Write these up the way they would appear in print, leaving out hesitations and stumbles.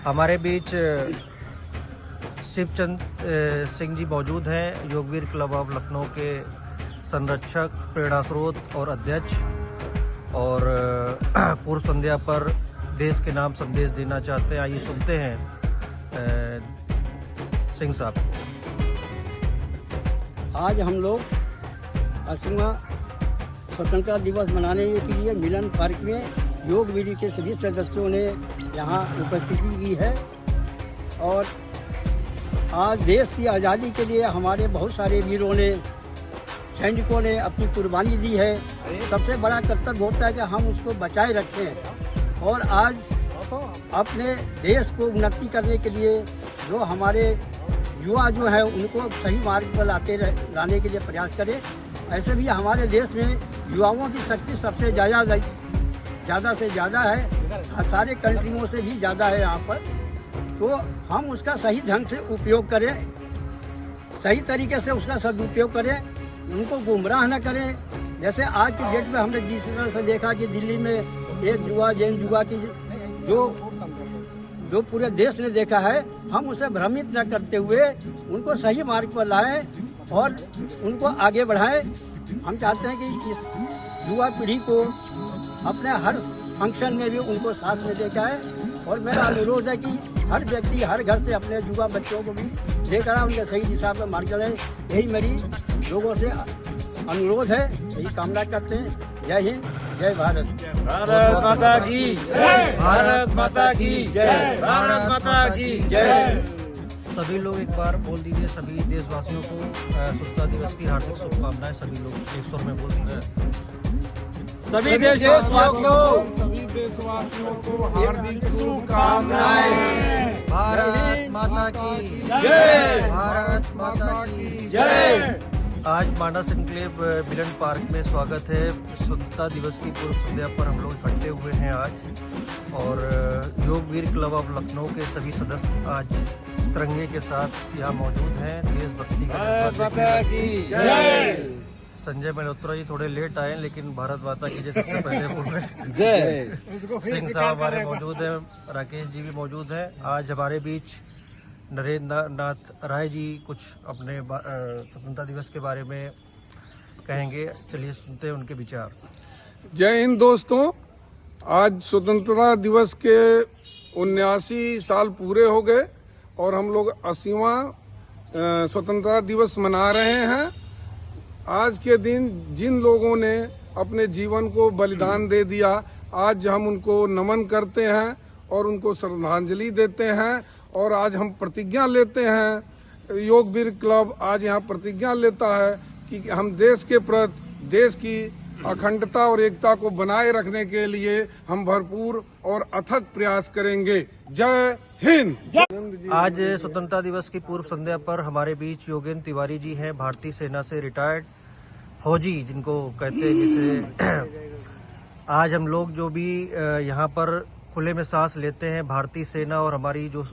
हमारे बीच शिवचंद सिंह जी मौजूद हैं, योगवीर क्लब ऑफ लखनऊ के संरक्षक, प्रेरणा स्रोत और अध्यक्ष, और पूर्व संध्या पर देश के नाम संदेश देना चाहते हैं। आइए सुनते हैं सिंह साहब। आज हम लोग 80वां स्वतंत्रता दिवस मनाने के लिए मिलन पार्क में योगवीर के सभी सदस्यों ने यहाँ उपस्थिति की है। और आज देश की आज़ादी के लिए हमारे बहुत सारे वीरों ने, सैनिकों ने अपनी कुर्बानी दी है। सबसे बड़ा कर्तव्य होता है कि हम उसको बचाए रखें। और आज अपने देश को उन्नति करने के लिए जो हमारे युवा जो है उनको सही मार्ग पर लाने के लिए प्रयास करें। ऐसे भी हमारे देश में युवाओं की शक्ति सबसे ज़्यादा से ज़्यादा है, सारे कंट्रियों से भी ज़्यादा है यहाँ पर। तो हम उसका सही ढंग से उपयोग करें, सही तरीके से उसका सदुपयोग करें, उनको गुमराह न करें। जैसे आज की डेट में हमने जिस तरह से देखा कि दिल्ली में एक युवा जैन युवा की जो पूरे देश ने देखा है, हम उसे भ्रमित न करते हुए उनको सही मार्ग पर लाएं और उनको आगे बढ़ाएं। हम चाहते हैं कि इस युवा पीढ़ी को अपने हर फंक्शन में भी उनको साथ में लेकर आए। और मेरा अनुरोध है कि हर व्यक्ति हर घर से अपने युवा बच्चों को भी लेकर आए, उनके सही दिशा पर मार्ग चलाएं। यही मेरी लोगों से अनुरोध है, यही कामना करते हैं। जय हिंद, जय भारत। भारत माता की जय, भारत माता की जय, भारत माता की जय। सभी लोग एक बार बोल दीजिए, सभी देशवासियों को स्वतंत्रता दिवस की हार्दिक शुभकामनाएं। सभी लोग एक स्वर में बोल दीजिए। सभी देशवासियों को हार्दिक शुभकामनाएं। भारत माता की जय, भारत माता की जय। आज मानस एन्क्लेव मिलन पार्क में स्वागत है। स्वतंत्रता दिवस की पूर्व संध्या पर हम लोग इकट्ठे हुए हैं आज, और योगवीर क्लब ऑफ लखनऊ के सभी सदस्य आज तिरंगे के साथ यहाँ मौजूद हैं। देशभक्ति का माता की जय। संजय मल्होत्रा जी थोड़े लेट आए, लेकिन भारत माता की जय सबसे पहले बोल रहे हैं। जय। सिंह साहब हमारे मौजूद हैं, राकेश जी भी मौजूद हैं। आज हमारे बीच नरेंद्र नाथ राय जी कुछ अपने स्वतंत्रता दिवस के बारे में कहेंगे। चलिए सुनते हैं उनके विचार। जय हिंद दोस्तों, आज स्वतंत्रता दिवस के 79 साल पूरे हो गए और हम लोग 80वां स्वतंत्रता दिवस मना रहे हैं। आज के दिन जिन लोगों ने अपने जीवन को बलिदान दे दिया, आज हम उनको नमन करते हैं और उनको श्रद्धांजलि देते हैं। और आज हम प्रतिज्ञा लेते हैं, योगवीर क्लब आज यहाँ प्रतिज्ञा लेता है कि हम देश के प्रति, देश की अखंडता और एकता को बनाए रखने के लिए हम भरपूर और अथक प्रयास करेंगे। जय हिंद। आज स्वतंत्रता दिवस की पूर्व संध्या पर हमारे बीच योगेंद्र तिवारी जी हैं, भारतीय सेना से रिटायर्ड फौजी जिनको कहते हैं। जैसे आज हम लोग जो भी यहाँ पर खुले में सांस लेते हैं, भारतीय सेना और हमारी जो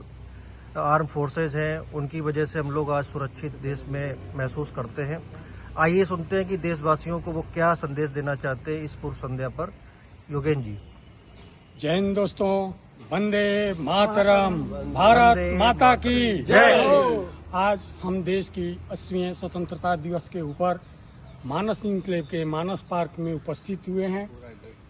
आर्म फोर्सेज हैं, उनकी वजह से हम लोग आज सुरक्षित देश में महसूस करते हैं। आइए सुनते हैं कि देशवासियों को वो क्या संदेश देना चाहते हैं इस पूर्व संध्या पर। योगेंद्र जी। जय हिंद दोस्तों, वंदे मातरम, भारत माता की जय। आज हम देश की 80वें स्वतंत्रता दिवस के ऊपर मानस एन्क्लेव के मानस पार्क में उपस्थित हुए हैं।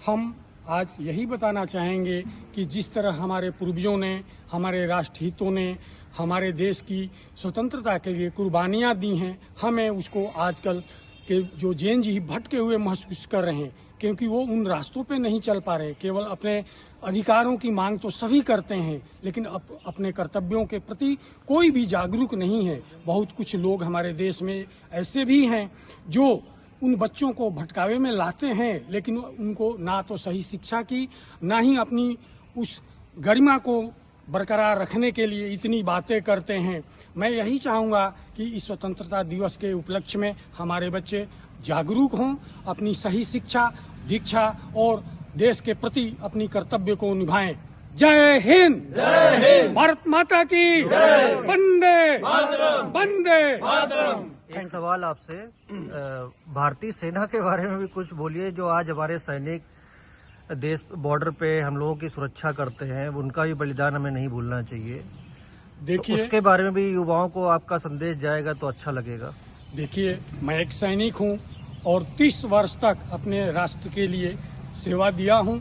हम आज यही बताना चाहेंगे कि जिस तरह हमारे पूर्वजों ने, हमारे राष्ट्रहितों ने हमारे देश की स्वतंत्रता के लिए कुर्बानियां दी हैं, हमें उसको आजकल के जो जैन जी भटके हुए महसूस कर रहे हैं, क्योंकि वो उन रास्तों पे नहीं चल पा रहे। केवल अपने अधिकारों की मांग तो सभी करते हैं, लेकिन अपने कर्तव्यों के प्रति कोई भी जागरूक नहीं है। बहुत कुछ लोग हमारे देश में ऐसे भी हैं जो उन बच्चों को भटकावे में लाते हैं, लेकिन उनको ना तो सही शिक्षा की, ना ही अपनी उस गरिमा को बरकरार रखने के लिए इतनी बातें करते हैं। मैं यही चाहूँगा कि इस स्वतंत्रता दिवस के उपलक्ष्य में हमारे बच्चे जागरूक हों, अपनी सही शिक्षा, दीक्षा और देश के प्रति अपनी कर्तव्य को निभाएं। जय हिंद, जय हिंद। भारत माता की जय। वंदे मातरम, वंदे मातरम। एक सवाल आपसे, भारतीय सेना के बारे में भी कुछ बोलिए। जो आज हमारे सैनिक देश बॉर्डर पे हम लोगों की सुरक्षा करते हैं, उनका भी बलिदान हमें नहीं भूलना चाहिए। तो देखिए, उसके बारे में भी युवाओं को आपका संदेश जाएगा तो अच्छा लगेगा। देखिए, मैं एक सैनिक हूं और 30 वर्ष तक अपने राष्ट्र के लिए सेवा दिया हूं।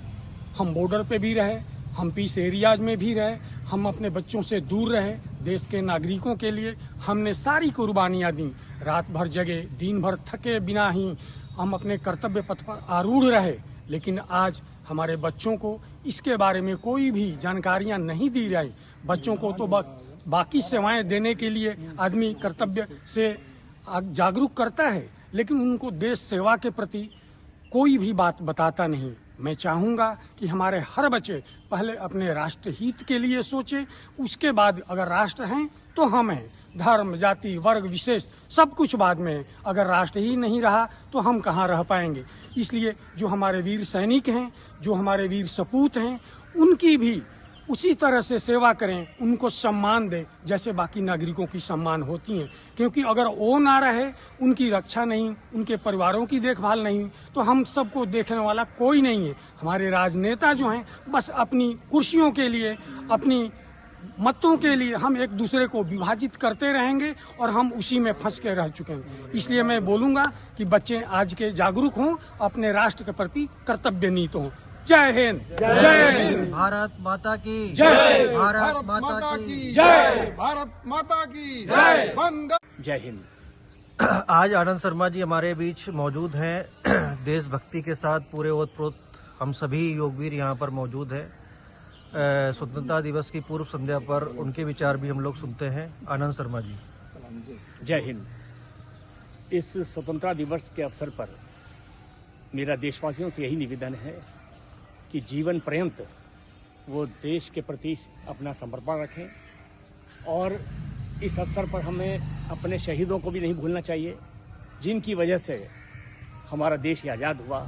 हम बॉर्डर पे भी रहे, हम पीस एरियाज में भी रहे, हम अपने बच्चों से दूर रहे, देश के नागरिकों के लिए हमने सारी कुर्बानियां दी। रात भर जगे, दिन भर थके बिना ही हम अपने कर्तव्य पथ पर आरूढ़ रहे। लेकिन आज हमारे बच्चों को इसके बारे में कोई भी जानकारियां नहीं दी रही। बच्चों को तो बाकी सेवाएं देने के लिए आदमी कर्तव्य से जागरूक करता है, लेकिन उनको देश सेवा के प्रति कोई भी बात बताता नहीं। मैं चाहूंगा कि हमारे हर बच्चे पहले अपने राष्ट्र हित के लिए सोचे, उसके बाद अगर राष्ट्र हैं तो हम हैं। धर्म, जाति, वर्ग, विशेष सब कुछ बाद में है। अगर राष्ट्र ही नहीं रहा तो हम कहाँ रह पाएंगे। इसलिए जो हमारे वीर सैनिक हैं, जो हमारे वीर सपूत हैं, उनकी भी उसी तरह से सेवा करें, उनको सम्मान दें जैसे बाकी नागरिकों की सम्मान होती है। क्योंकि अगर वो ना रहे, उनकी रक्षा नहीं, उनके परिवारों की देखभाल नहीं, तो हम सबको देखने वाला कोई नहीं है। हमारे राजनेता जो हैं बस अपनी कुर्सियों के लिए, अपनी मतों के लिए हम एक दूसरे को विभाजित करते रहेंगे और हम उसी में फंस के रह चुके हैं। इसलिए मैं बोलूंगा कि बच्चे आज के जागरूक हों, अपने राष्ट्र के प्रति कर्तव्यनिष्ठ हों। जय हिंद, जय हिंद। भारत माता की जय। भारत माता की जय। भारत माता की जय। वंदे। जय हिंद। आज आनंद शर्मा जी हमारे बीच मौजूद हैं। देशभक्ति के साथ पूरे ओतप्रोत हम सभी योगवीर यहाँ पर मौजूद हैं। स्वतंत्रता दिवस की पूर्व संध्या पर उनके विचार भी हम लोग सुनते हैं। आनंद शर्मा जी। जय हिंद। इस स्वतंत्रता दिवस के अवसर पर मेरा देशवासियों से यही निवेदन है कि जीवन पर्यंत वो देश के प्रति अपना समर्पण रखें और इस अवसर पर हमें अपने शहीदों को भी नहीं भूलना चाहिए, जिनकी वजह से हमारा देश आज़ाद हुआ।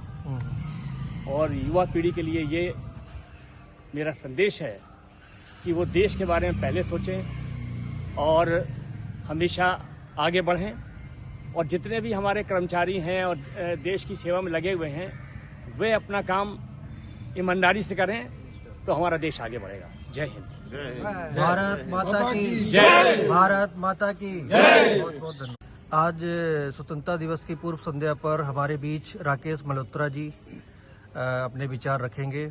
और युवा पीढ़ी के लिए ये मेरा संदेश है कि वो देश के बारे में पहले सोचें और हमेशा आगे बढ़ें। और जितने भी हमारे कर्मचारी हैं और देश की सेवा में लगे हुए हैं, वे अपना काम ईमानदारी से करें तो हमारा देश आगे बढ़ेगा। जय हिंद। भारत माता की जय। भारत माता की जय। बहुत बहुत धन्यवाद। आज स्वतंत्रता दिवस की पूर्व संध्या पर हमारे बीच राकेश मल्होत्रा जी अपने विचार रखेंगे।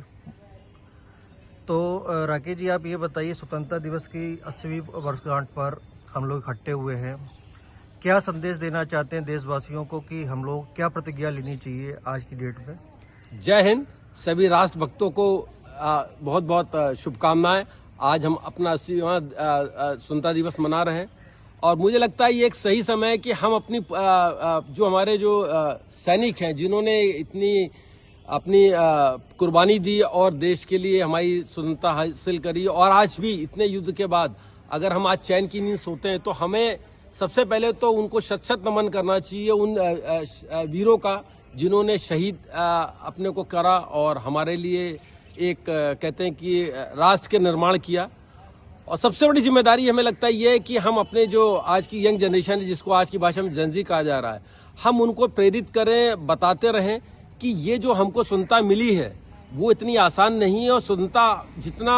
तो राकेश जी, आप ये बताइए, स्वतंत्रता दिवस की 80वीं वर्षगांठ पर हम लोग इकट्ठे हुए हैं, क्या संदेश देना चाहते हैं देशवासियों को कि हम लोग क्या प्रतिज्ञा लेनी चाहिए आज की डेट में? जय हिंद। सभी राष्ट्र भक्तों को बहुत बहुत शुभकामनाएं। आज हम अपना 80वां स्वतंत्रता दिवस मना रहे हैं और मुझे लगता है ये एक सही समय है कि हम अपनी जो हमारे जो सैनिक हैं, जिन्होंने इतनी अपनी कुर्बानी दी और देश के लिए हमारी स्वतंत्रता हासिल करी, और आज भी इतने युद्ध के बाद अगर हम आज चैन की नींद सोते हैं तो हमें सबसे पहले तो उनको शत शत नमन करना चाहिए, उन वीरों का जिन्होंने शहीद अपने को करा और हमारे लिए एक कहते हैं कि राष्ट्र के निर्माण किया। और सबसे बड़ी जिम्मेदारी हमें लगता है ये है कि हम अपने जो आज की यंग जनरेशन है, जिसको आज की भाषा में जेन ज़ी कहा जा रहा है, हम उनको प्रेरित करें, बताते रहें कि ये जो हमको स्वतंत्रता मिली है वो इतनी आसान नहीं है और स्वतंत्रता जितना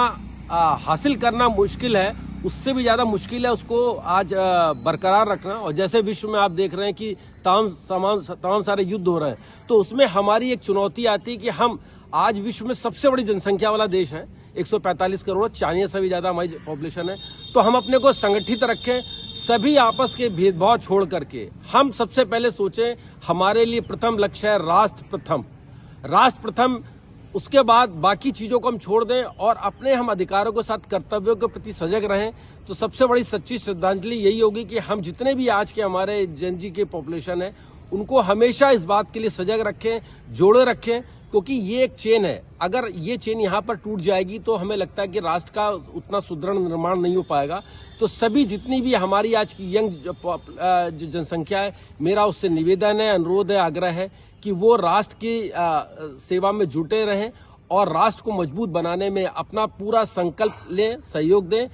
हासिल करना मुश्किल है, उससे भी ज्यादा मुश्किल है उसको आज बरकरार रखना। और जैसे विश्व में आप देख रहे हैं कि तमाम सारे युद्ध हो रहे हैं, तो उसमें हमारी एक चुनौती आती है कि हम आज विश्व में सबसे बड़ी जनसंख्या वाला देश है, 145 करोड़, चाइना से भी ज्यादा हमारी पॉपुलेशन है। तो हम अपने को संगठित रखें, सभी आपस के भेदभाव छोड़ करके हम सबसे पहले सोचें, हमारे लिए प्रथम लक्ष्य है राष्ट्र प्रथम। राष्ट्र प्रथम, उसके बाद बाकी चीजों को हम छोड़ दें और अपने हम अधिकारों के साथ कर्तव्यों के प्रति सजग रहें। तो सबसे बड़ी सच्ची श्रद्धांजलि यही होगी कि हम जितने भी आज के हमारे जेन ज़ी के पॉपुलेशन है, उनको हमेशा इस बात के लिए सजग रखें, जोड़े रखें, क्योंकि ये एक चेन है। अगर ये चेन यहाँ पर टूट जाएगी तो हमें लगता है कि राष्ट्र का उतना सुदृढ़ निर्माण नहीं हो पाएगा। तो सभी जितनी भी हमारी आज की यंग जो जनसंख्या है, मेरा उससे निवेदन है, अनुरोध है, आग्रह है कि वो राष्ट्र की सेवा में जुटे रहें और राष्ट्र को मजबूत बनाने में अपना पूरा संकल्प लें, सहयोग दें।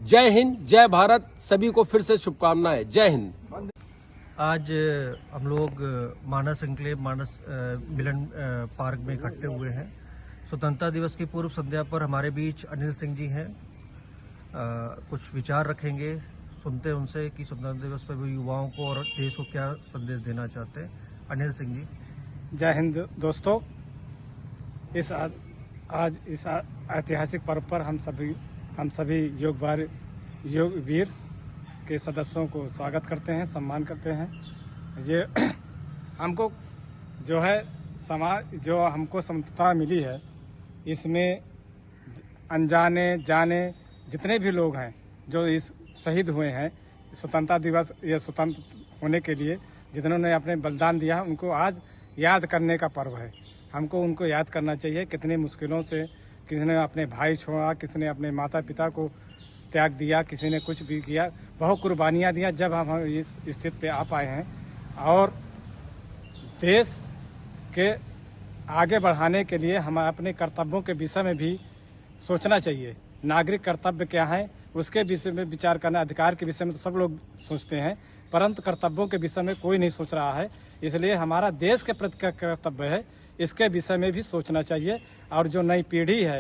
जय हिंद, जय भारत। सभी को फिर से शुभकामनाएं। जय हिंद। आज हम लोग मानस एन्क्लेव, मानस मिलन पार्क में इकट्ठे हुए हैं स्वतंत्रता दिवस की पूर्व संध्या पर हमारे बीच अनिल सिंह जी हैं। कुछ विचार रखेंगे, सुनते हैं उनसे कि स्वतंत्रता दिवस पर वो युवाओं को और देश को क्या संदेश देना चाहते हैं। अनिल सिंह जी। जय हिंद दोस्तों, आज इस ऐतिहासिक पर्व पर हम सभी योग वीर के सदस्यों को स्वागत करते हैं, सम्मान करते हैं। ये हमको जो है जो हमको स्वतंत्रता मिली है, इसमें अनजाने जाने जितने भी लोग हैं जो इस शहीद हुए हैं स्वतंत्रता दिवस ये स्वतंत्र होने के लिए, जिन्होंने अपने बलिदान दिया, उनको आज याद करने का पर्व है। हमको उनको याद करना चाहिए। कितने मुश्किलों से किसी ने अपने भाई छोड़ा, किसी ने अपने माता पिता को त्याग दिया, किसी ने कुछ भी किया, बहुत कुर्बानियाँ दिया। जब हम इस स्थिति पे आ पाए हैं और देश के आगे बढ़ाने के लिए हमें अपने कर्तव्यों के विषय में भी सोचना चाहिए। नागरिक कर्तव्य क्या है उसके विषय में विचार करना, अधिकार के विषय में तो सब लोग सोचते हैं, परंतु कर्तव्यों के विषय में कोई नहीं सोच रहा है। इसलिए हमारा देश के प्रति क्या कर्तव्य है इसके विषय में भी सोचना चाहिए। और जो नई पीढ़ी है,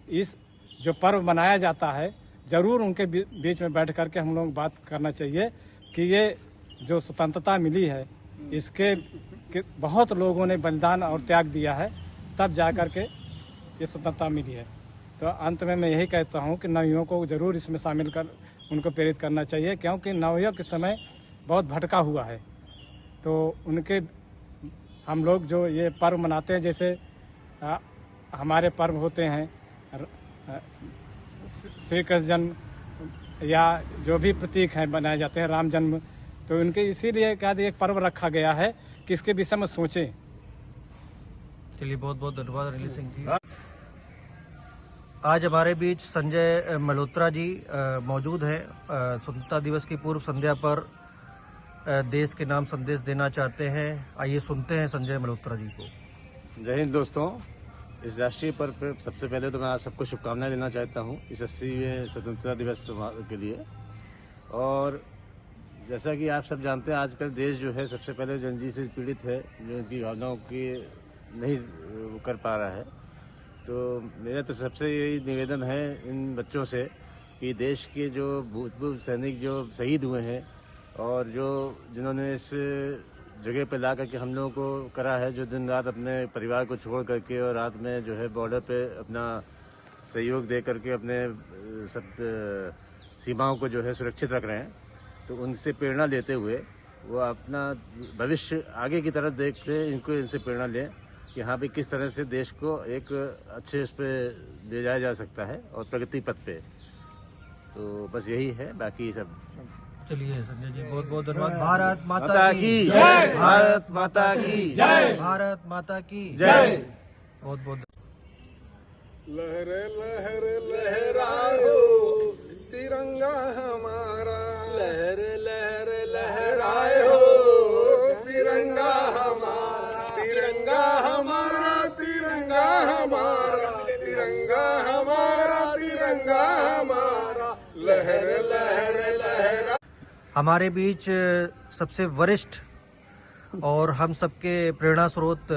इस जो पर्व मनाया जाता है, जरूर उनके बीच में बैठ करके हम लोग बात करना चाहिए कि ये जो स्वतंत्रता मिली है इसके बहुत लोगों ने बलिदान और त्याग दिया है, तब जा कर के ये स्वतंत्रता मिली है। तो अंत में मैं यही कहता हूँ कि नवयुवकों को जरूर इसमें शामिल कर उनको प्रेरित करना चाहिए, क्योंकि नवयुवक के समय बहुत भटका हुआ है। तो उनके हम लोग जो ये पर्व मनाते हैं, जैसे हमारे पर्व होते हैं श्री कृष्ण जन्म या जो भी प्रतीक हैं बनाए जाते हैं, राम जन्म, तो उनके इसीलिए क्या एक पर्व रखा गया है कि इसके विषय में सोचें। चलिए, बहुत बहुत धन्यवाद अनिल सिंह जी। आज हमारे बीच संजय मल्होत्रा जी मौजूद हैं। स्वतंत्रता दिवस की पूर्व संध्या पर देश के नाम संदेश देना चाहते हैं। आइए सुनते हैं संजय मल्होत्रा जी को। जय हिंद दोस्तों, इस राष्ट्रीय पर्व पर सबसे पहले तो मैं आप सबको शुभकामनाएं देना चाहता हूं इस 80वें स्वतंत्रता दिवस के लिए। और जैसा कि आप सब जानते हैं, आजकल देश जो है सबसे पहले जंजीर से पीड़ित है, जो उनकी भावनाओं की नहीं कर पा रहा है। तो मेरा तो सबसे यही निवेदन है इन बच्चों से कि देश के जो भूतपूर्व सैनिक जो शहीद हुए हैं और जिन्होंने इस जगह पे ला करके हम लोगों को करा है, जो दिन रात अपने परिवार को छोड़ करके और रात में जो है बॉर्डर पे अपना सहयोग दे करके अपने सब सीमाओं को जो है सुरक्षित रख रहे हैं, तो उनसे प्रेरणा लेते हुए वो अपना भविष्य आगे की तरफ देखते इनको इनसे प्रेरणा लें कि हाँ भाई किस तरह से देश को एक अच्छे उस पर ले जाया जा सकता है और प्रगति पथ पे। तो बस यही है, बाकी सब। चलिए संजय जी, बहुत बहुत धन्यवाद। भारत माता की जय, भारत माता की जय, भारत माता की जय। बहुत बहुत लहरे लहरे लहराओ तिरंगा हमारा, लहरे लहरे लहराए हो तिरंगा हमारा, तिरंगा हमारा, तिरंगा हमारा, तिरंगा हमारा, तिरंगा हमारा, लहरे लहरे लहरा। हमारे बीच सबसे वरिष्ठ और हम सबके प्रेरणा स्रोत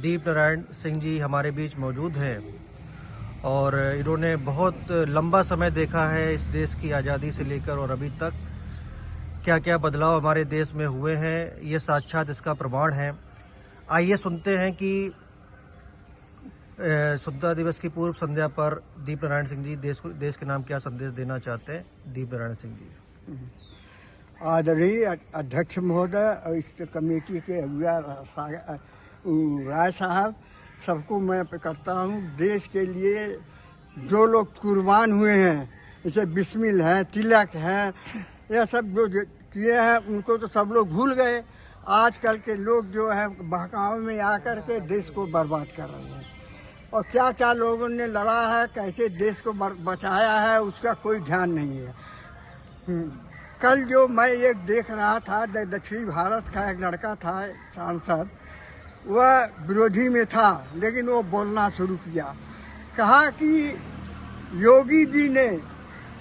दीप नारायण सिंह जी हमारे बीच मौजूद हैं। और इन्होंने बहुत लंबा समय देखा है इस देश की आज़ादी से लेकर और अभी तक क्या क्या बदलाव हमारे देश में हुए हैं, ये साक्षात इसका प्रमाण है। आइए सुनते हैं कि स्वतंत्रता दिवस की पूर्व संध्या पर दीप नारायण सिंह जी देश के नाम क्या संदेश देना चाहते हैं। दीप नारायण सिंह जी। आदरणीय अध्यक्ष महोदय और इस कमेटी के राय साहब, सबको मैं करता हूँ। देश के लिए जो लोग कुर्बान हुए हैं, जैसे बिस्मिल हैं, तिलक हैं, यह सब जो किए हैं उनको तो सब लोग भूल गए। आजकल के लोग जो है बहकावे में आकर के देश को बर्बाद कर रहे हैं। और क्या क्या लोगों ने लड़ा है, कैसे देश को बचाया है, उसका कोई ध्यान नहीं है। कल जो मैं एक देख रहा था, दक्षिण भारत का एक लड़का था सांसद, वह विरोधी में था लेकिन वो बोलना शुरू किया, कहा कि योगी जी ने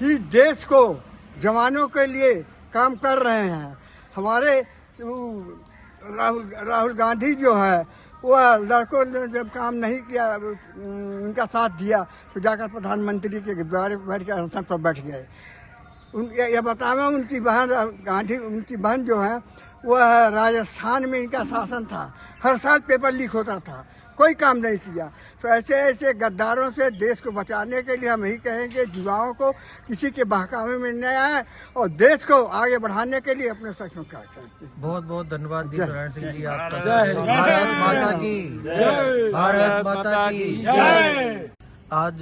ही देश को जवानों के लिए काम कर रहे हैं। हमारे राहुल गांधी जो है वो लड़कों ने जब काम नहीं किया, उनका साथ दिया, तो जाकर प्रधानमंत्री के द्वारे बैठ के आसन पर बैठ गए। यह बतावा उनकी बहन गांधी, उनकी बहन जो है वह राजस्थान में इनका शासन था, हर साल पेपर लीक होता था, कोई काम नहीं किया। तो ऐसे ऐसे गद्दारों से देश को बचाने के लिए हम यही कहेंगे, युवाओं को किसी के बहकावे में न आए और देश को आगे बढ़ाने के लिए अपने सक्षम कार्य करें। बहुत बहुत धन्यवाद डी नारायण सिंह जी आपका। जय हिंद। भारत माता की जय। भारत माता की जय। आज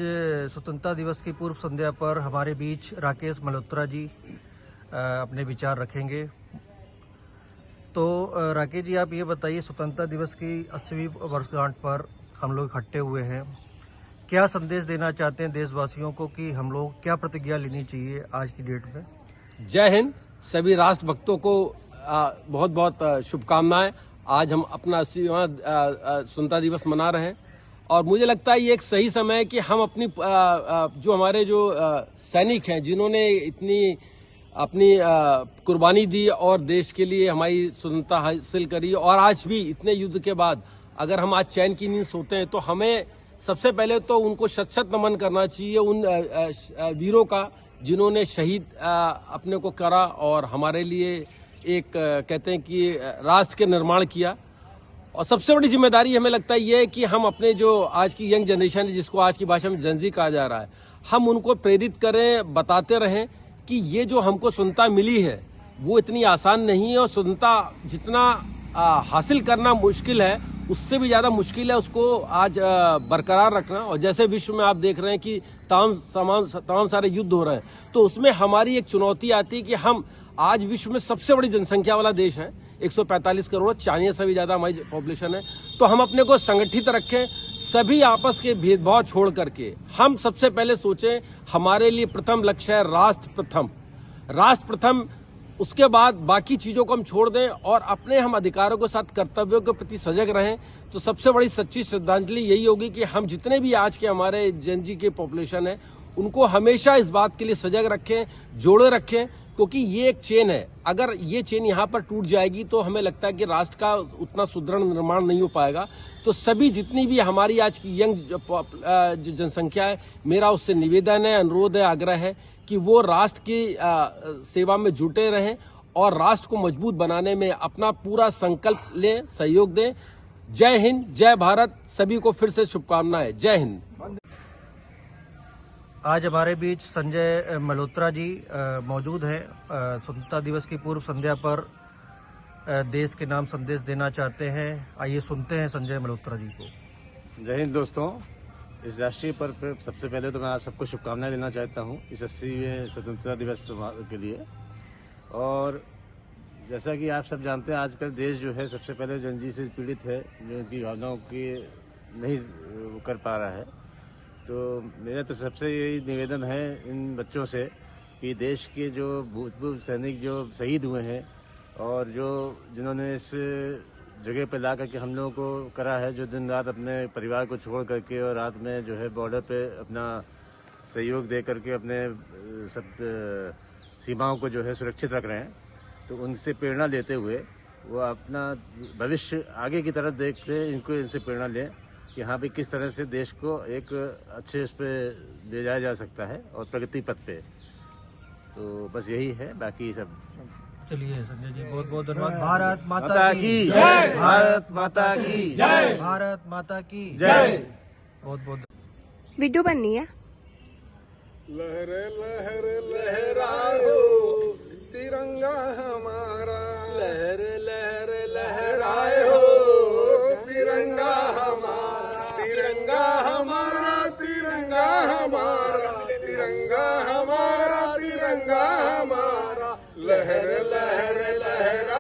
स्वतंत्रता दिवस की पूर्व संध्या पर हमारे बीच राकेश मल्होत्रा जी अपने विचार रखेंगे। तो राकेश जी, आप ये बताइए, स्वतंत्रता दिवस की 80वीं वर्षगांठ पर हम लोग इकट्ठे हुए हैं, क्या संदेश देना चाहते हैं देशवासियों को कि हम लोग क्या प्रतिज्ञा लेनी चाहिए आज की डेट में? जय हिंद। सभी राष्ट्र भक्तों को बहुत बहुत शुभकामनाएं। आज हम अपना 80वां स्वतंत्रता दिवस मना रहे हैं और मुझे लगता है ये एक सही समय है कि हम अपनी जो हमारे जो सैनिक हैं, जिन्होंने इतनी अपनी कुर्बानी दी और देश के लिए हमारी स्वतंत्रता हासिल करी, और आज भी इतने युद्ध के बाद अगर हम आज चैन की नींद सोते हैं तो हमें सबसे पहले तो उनको शत शत नमन करना चाहिए, उन वीरों का जिन्होंने शहीद अपने को करा और हमारे लिए एक कहते हैं कि राष्ट्र के निर्माण किया। और सबसे बड़ी जिम्मेदारी हमें लगता है ये है कि हम अपने जो आज की यंग जनरेशन है, जिसको आज की भाषा में जेन ज़ी कहा जा रहा है, हम उनको प्रेरित करें, बताते रहें कि ये जो हमको स्वतंत्रता मिली है वो इतनी आसान नहीं है और स्वतंत्रता जितना हासिल करना मुश्किल है, उससे भी ज्यादा मुश्किल है उसको आज बरकरार रखना। और जैसे विश्व में आप देख रहे हैं कि तमाम सारे युद्ध हो रहे हैं, तो उसमें हमारी एक चुनौती आती है कि हम आज विश्व में सबसे बड़ी जनसंख्या वाला देश है, 145 करोड़, चाइना से भी ज्यादा हमारी पॉपुलेशन है। तो हम अपने को संगठित रखें, सभी आपस के भेदभाव छोड़ करके हम सबसे पहले सोचें, हमारे लिए प्रथम लक्ष्य है राष्ट्र प्रथम। राष्ट्र प्रथम, उसके बाद बाकी चीजों को हम छोड़ दें और अपने हम अधिकारों के साथ कर्तव्यों के प्रति सजग रहें। तो सबसे बड़ी सच्ची श्रद्धांजलि यही होगी कि हम जितने भी आज के हमारे जेन ज़ी के पॉपुलेशन है, उनको हमेशा इस बात के लिए सजग रखें, जोड़े रखें, क्योंकि ये एक चेन है। अगर ये चेन यहाँ पर टूट जाएगी तो हमें लगता है कि राष्ट्र का उतना सुदृढ़ निर्माण नहीं हो पाएगा। तो सभी जितनी भी हमारी आज की यंग जो जनसंख्या है, मेरा उससे निवेदन है, अनुरोध है, आग्रह है कि वो राष्ट्र की सेवा में जुटे रहें और राष्ट्र को मजबूत बनाने में अपना पूरा संकल्प लें, सहयोग दें। जय हिंद, जय भारत। सभी को फिर से शुभकामनाएं। जय हिंद। आज हमारे बीच संजय मल्होत्रा जी मौजूद हैं। स्वतंत्रता दिवस की पूर्व संध्या पर देश के नाम संदेश देना चाहते हैं। आइए सुनते हैं संजय मल्होत्रा जी को। जय हिंद दोस्तों। इस राष्ट्रीय पर्व पर सबसे पहले तो मैं आप सबको शुभकामनाएं देना चाहता हूं इस 80वें स्वतंत्रता दिवस के लिए। और जैसा कि आप सब जानते हैं, आजकल देश जो है सबसे पहले जेन ज़ी से पीड़ित है, जो उनकी भावनाओं की नहीं कर पा रहा है। तो मेरा तो सबसे यही निवेदन है इन बच्चों से कि देश के जो भूतपूर्व सैनिक जो शहीद हुए हैं और जिन्होंने इस जगह पर ला करके हम लोगों को करा है, जो दिन रात अपने परिवार को छोड़ करके और रात में जो है बॉर्डर पे अपना सहयोग दे करके अपने सब सीमाओं को जो है सुरक्षित रख रहे हैं, तो उनसे प्रेरणा लेते हुए वो अपना भविष्य आगे की तरफ देखते इनको इनसे प्रेरणा लें कि यहाँ पे किस तरह से देश को एक अच्छे उस पर ले जाया जा सकता है और प्रगति पथ पे। तो बस यही है, बाकी सब चलिए संजय जी, बहुत बहुत धन्यवाद। भारत माता की जय। भारत माता की जय। भारत माता की जय। बहुत बहुत वीडियो बननी है। लहरे लहरे